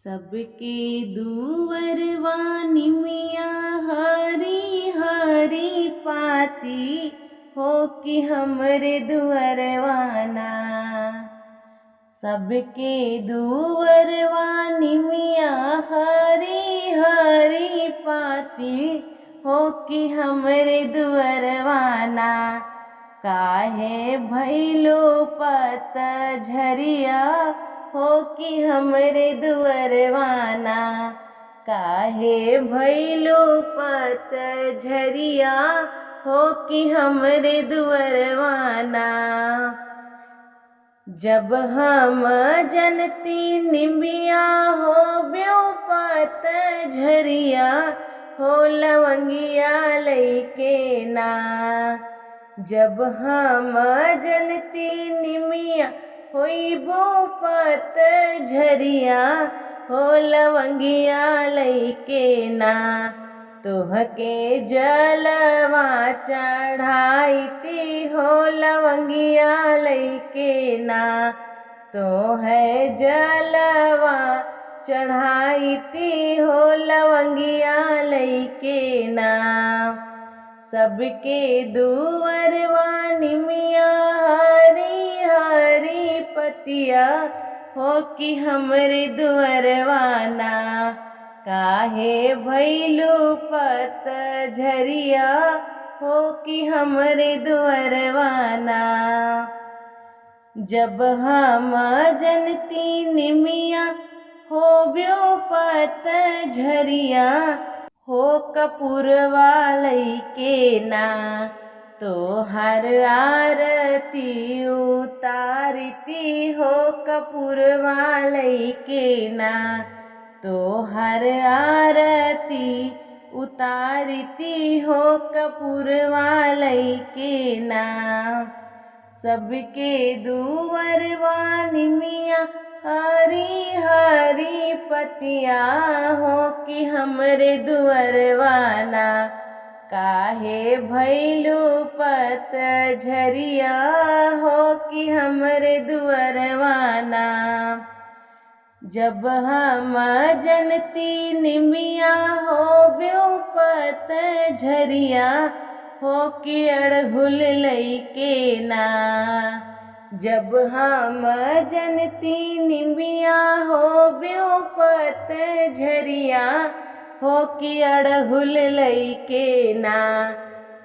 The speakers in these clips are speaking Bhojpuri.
सबके दुवरवा निमिया हरी हरी पाती हो कि हमरे दुअरवाना। सबके दुवरवा निमिया हरी हरी पाती हो कि हमरे दुअरवाना। काहे भैलो पतझरिया हो कि हमरे दुअरवाना। काहे भैलो पतझरिया हो कि हमरे दुअरवाना। जब हम जनती निमिया हो ब्यो पतझरिया हो लवंगिया लैके ना। जब हम जनती निमिया होइबो पतझरिया हो लवंगिया लैके ना। तोहके जलवा चढ़ाईती हो लवंगिया लैके ना। तोहे जलवा चढ़ाईती हो लवंगिया लैके ना। सबके दुअरवा निमिया हरी हरी पतिया हो कि हमरे दुअरवाना। काहे भैलो पतझरिया हो कि हमरे दुअरवाना। जब हम जनती निमिया हो ब्यो पतझरिया हो कपूरवा लैके ना। तोहर आरती उतारती हो कपूरवा लैके ना। तोहर आरती उतारती हो कपूरवा लैके ना। सबके दुअरवा निमिया हरी हरी पतिया हो कि हमरे दुअरवाना। काहे भैलो पतझरिया हो कि हमरे दुअरवाना। जब हम जनती निमिया हो ब्यो पतझरिया हो कि अड़हुल लैके ना। जब हम जनती निमिया हो ब्यो पतझरिया हो कि अड़हुल लैके ना।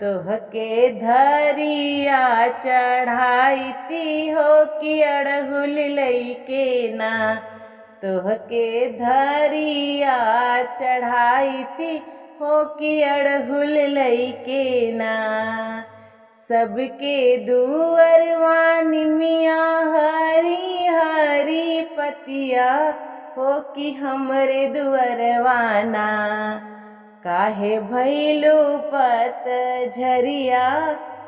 तोहके धरिया चढ़ाईती हो कि अड़हुल लैके ना। तोहके धरिया चढ़ाईती हो कि अड़हुल लैके ना। सबके दुअरवा निमिया हरी हरी पतिया हो कि हमरे दुअरवाना। काहे भैलो पतझरिया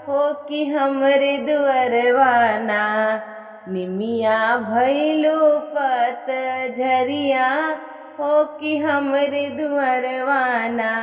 हो कि हमरे दुअरवाना। निमिया भैलो पतझरिया हो कि हमरे दुअरवाना।